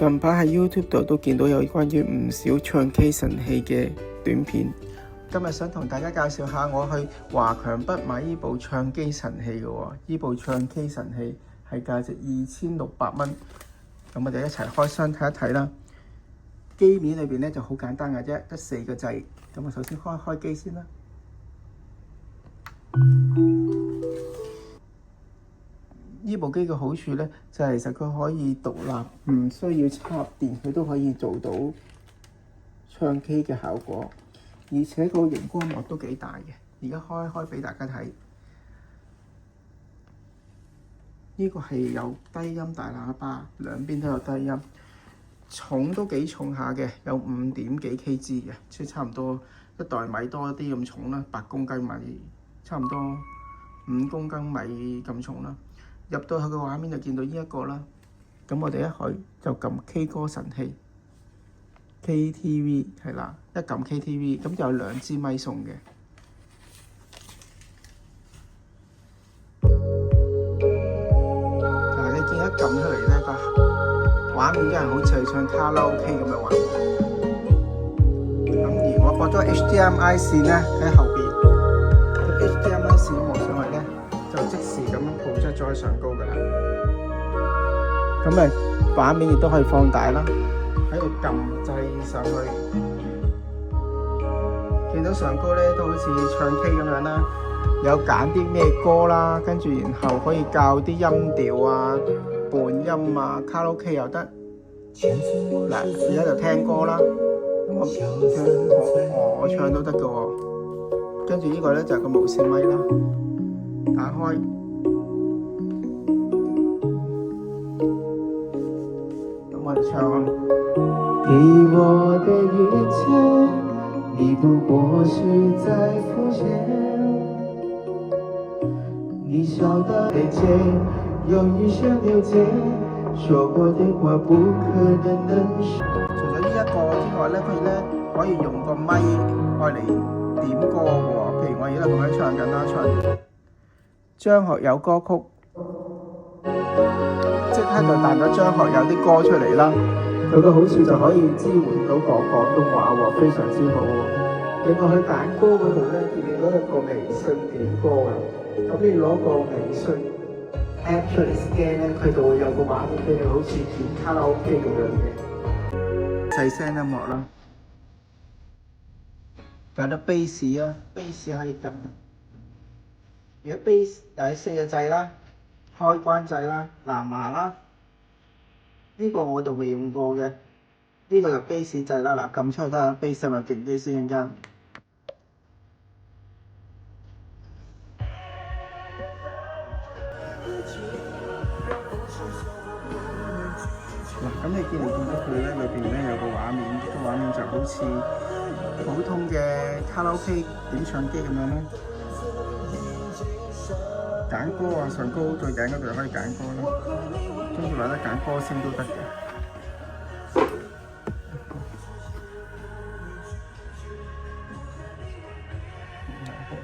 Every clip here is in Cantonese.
近排喺 YouTube 度都見到有關於唔少唱 K 神器嘅短片。今日想同大家介紹下我去華強北買呢部唱機神器嘅喎。呢部唱 K 神器係價值2600蚊。咁我哋一齊開箱睇一睇啦。機面裏邊咧就好簡單嘅啫，得4個掣。咁我首先開機先啦。呢部機嘅好處咧，就係其實佢可以獨立，唔需要插電，佢都可以做到唱 K 嘅效果。而且個熒光幕都幾大嘅，而家開俾大家睇。呢個係有低音大喇叭，兩邊都有低音，重都幾重下嘅，有5點幾 kg 嘅，即係差唔多1袋米多啲咁重啦，8公斤米，差唔多5公斤米咁重啦。入到去個畫面就見到呢一個啦，咁我哋一去就撳 K 歌神器 KTV 係啦，一撳 KTV 咁就有2支咪送嘅。嗱，你見一撳出嚟咧，個畫面真係好似係唱卡拉 OK 咁嘅畫面。咁而我駁咗 HDMI 線咧喺後邊，咁 HDMI 線望上去咧，就即時咁樣project咗喺上高噶啦，咁咪畫面亦都可以放大啦。喺度撳掣上去，見到上高咧都好似唱 K 咁樣啦，有揀啲咩歌啦，跟住然後可以校啲音調啊、伴音啊，卡拉 OK 又得。嗱，而家就聽歌啦，我唱都得㗎喎。跟住呢個咧就係個無線咪啦。打開，咁我哋唱啊。給我的一切，你不過是在敷衍。你笑的眼睛有一些了解，說過的話不可能實。除咗呢一個之外咧，佢咧可以用個咪愛嚟點歌嘅喎。譬如我而家咁樣唱緊啦，唱張學友歌曲，即刻就彈咗張學友啲歌出嚟啦。佢個好處就可以支援到個廣東話喎，非常之好喎。另外去揀歌嗰度咧，見到一個微信點歌啊。咁你攞個微信 app 出嚟 scan 咧，佢就會有個畫面俾你，好似點卡拉 OK 咁樣嘅。細聲音樂啦，有得 bass 啊 ，bass 可以撳。如果 bass 又係4個掣啦，開關掣啦，藍牙啦。呢個我就未用過嘅，呢個就 bass 掣啦。嗱，撳出去得啦 ，bass 咪勁啲先陣。嗱，咁你見到佢咧，裏邊咧有個畫面，個畫面就好似普通嘅卡拉 OK 點唱機咁樣咧。揀歌啊，上高最頂嗰度可以揀歌啦，跟住或者揀歌星都得嘅。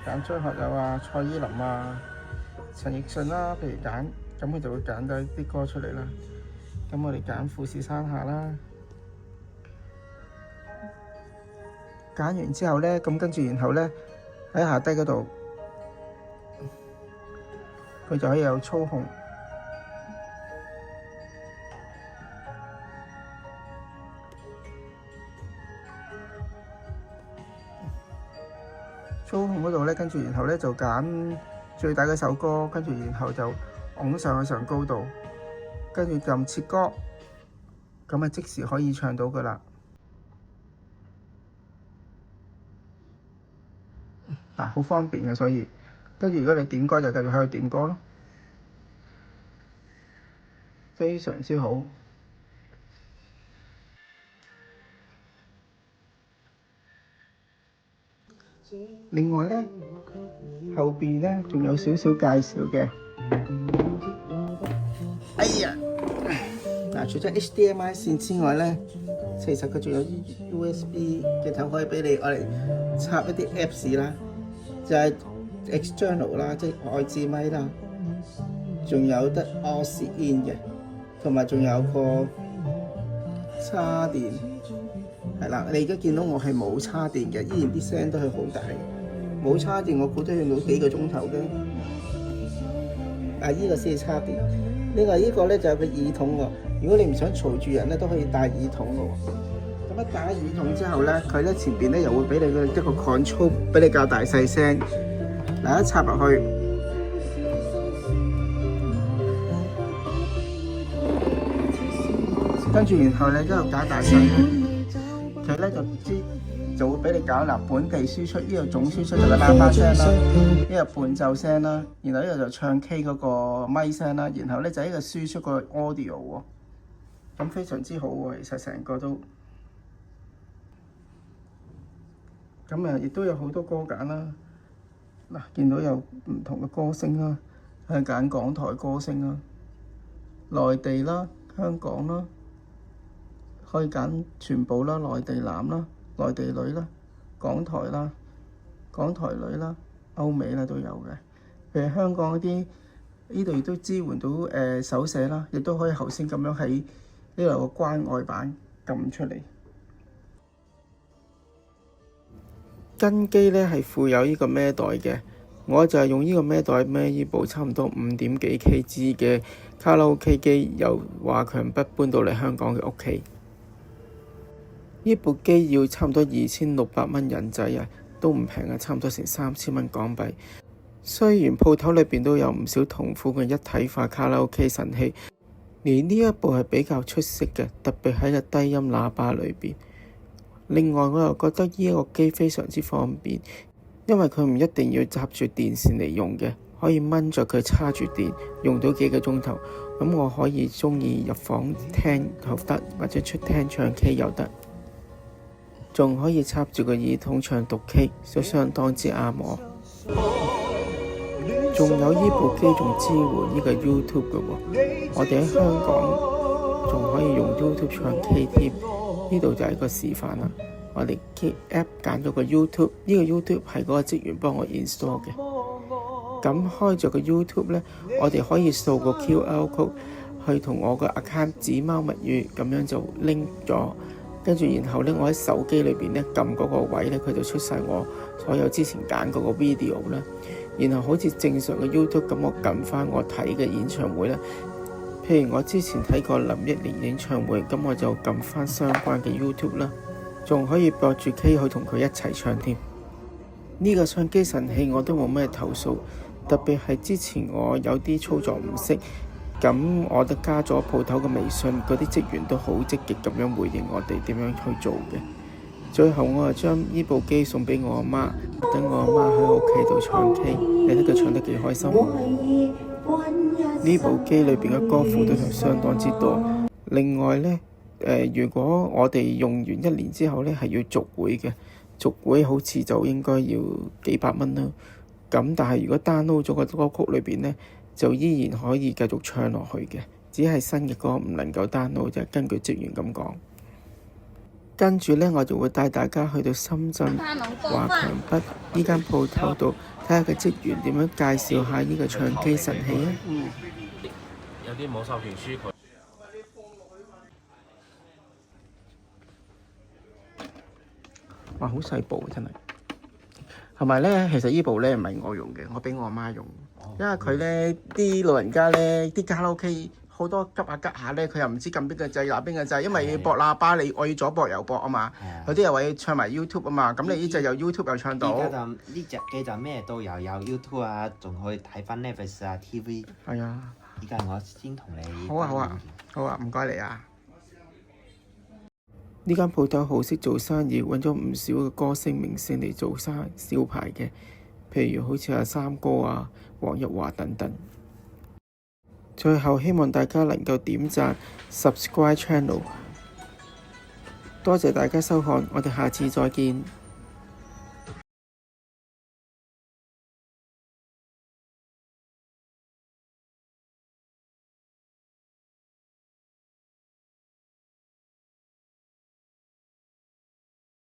揀張學友啊、蔡依林啊、陳奕迅啦，譬如揀，咁佢就會揀到啲歌出嚟啦。咁我哋揀富士山下啦。揀完之後咧，咁跟住然後咧喺下低嗰度。佢就可以有操控，操控嗰度咧，跟住然後咧就揀最大嗰首歌，跟住然後就拱上去上高度，跟住撳切歌，咁啊即時可以唱到噶啦。嗱，好方便嘅，所以跟住如果你點歌就繼續喺度點歌咯。非常之好。另外咧，後邊咧仲有少少介紹嘅。哎呀，嗱，除咗 HDMI 線之外咧，其實佢仲有 USB 嘅頭可以俾你攞嚟插一啲 Apps 啦，就係 external 啦，即係外置咪啦，仲有得 AUX in 嘅。同埋仲有個叉電係啦，你而家見到我係冇叉電嘅，依然啲聲都係好大。冇叉電我估都用到幾個鐘頭嘅。依個先係叉電。呢個咧就係個耳筒喎。如果你唔想嘈住人咧，都可以戴耳筒嘅喎。咁一戴耳筒之後咧，佢咧前邊咧又會俾你一個 control， 俾你較大細聲。嗱，一插落去，跟住然後咧一路搞大細，佢咧就會俾你搞嗱本地輸出，呢個總輸出就係喇叭聲啦，呢個伴奏聲啦，然後呢個就唱 K 嗰個咪聲啦，然後咧就呢個輸出個 audio 喎，咁非常之好喎，其實成個都，咁啊亦都有好多歌揀啦，嗱見到有唔同嘅歌星啦，係揀港台歌星啦，內地啦、香港啦，可以揀全部啦，內地男啦。內地女啦、港台啦、港台女啦、歐美啦都有嘅。譬如香港嗰啲，呢度亦都支援到手寫啦，亦都可以頭先咁樣喺呢度個關愛版撳出嚟。跟機咧係附有呢個孭袋嘅，我就係用呢個孭袋孭呢部差唔多5點幾 kg 嘅卡拉 OK 機，由華強北搬到嚟香港嘅屋企。呢部機要差唔多2600蚊人仔啊，都唔平啊，差唔多成3000蚊港幣。雖然鋪頭裏邊都有唔少同款嘅一體化卡拉 OK 神器，而呢一部係比較出色嘅，特別喺個低音喇叭裏邊。另外我又覺得呢一個機非常之方便，因為佢唔一定要插住電線嚟用嘅，可以掹着佢插住電，用到幾個鐘頭。咁我可以鍾意入房聽又得，或者出廳唱 K 又得。仲可以插住個耳筒唱讀 K， 都相當之啱我。仲有呢部機仲支援呢個 YouTube 嘅喎，我哋喺香港仲可以用 YouTube 唱 K 添。呢度就係個示範啦。我哋 App 揀咗個 YouTube， 呢個 YouTube 係嗰個職員幫我 install 嘅。咁開咗個 YouTube 呢，我哋可以掃個 QR code 去同我個 account 紙貓物語，咁樣就 link 咗。跟住然後咧，我喺手機裏邊咧撳嗰個位咧，佢就出晒我所有之前揀嗰個 video 啦。然後好似正常嘅 YouTube 咁，我撳翻我睇嘅演唱會咧。譬如我之前睇過林憶蓮演唱會，咁我就撳翻相關嘅 YouTube 啦。仲可以播住 K 去同佢一齊唱添。呢個唱機神器我都冇咩投訴，特別係之前我有啲操作唔識。咁我都加咗鋪頭嘅微信，嗰啲職員都好積極咁樣回應我哋點樣去做嘅。最後我就將呢部機送俾我阿媽，等我阿媽喺屋企度唱 K， 你睇佢唱得幾開心。呢部機裏邊嘅歌庫都係相當之多。另外呢，如果我哋用完1年之後呢，係要續會嘅，續會好似就應該要幾百蚊啦。咁但係如果 download 咗個歌曲裏邊呢，就依然可以繼續唱落去嘅，只係新嘅歌唔能夠 download啫。根據職員咁講，跟住呢，我就會帶大家去到深圳華強北呢間鋪頭度睇下個職員點樣介紹下呢個唱機神器啊！有啲冇授權書佢。哇，好細部真係。同埋呢，其實呢部呢唔係我用嘅，我俾我阿媽用。因為佢呢啲老人家呢，啲卡拉 OK 好多急下急下呢，佢又唔知撳邊個掣，邊個掣，因為要駁喇叭，我要左駁右駁啊嘛。有啲又話要唱埋 YouTube 啊嘛，咁你呢隻又 YouTube 又唱到。而家就呢隻機就咩都有 YouTube 啊，仲可以睇翻 Netflix 啊 TV。係啊。而家我先同你。好啊，唔該你啊。呢間鋪頭好識做生意，揾咗唔少嘅歌星明星嚟做招牌嘅，譬如好似阿三哥啊、黃日華等等。最後希望大家能夠點讚 subscribe channel，多謝大家收看，我哋下次再見。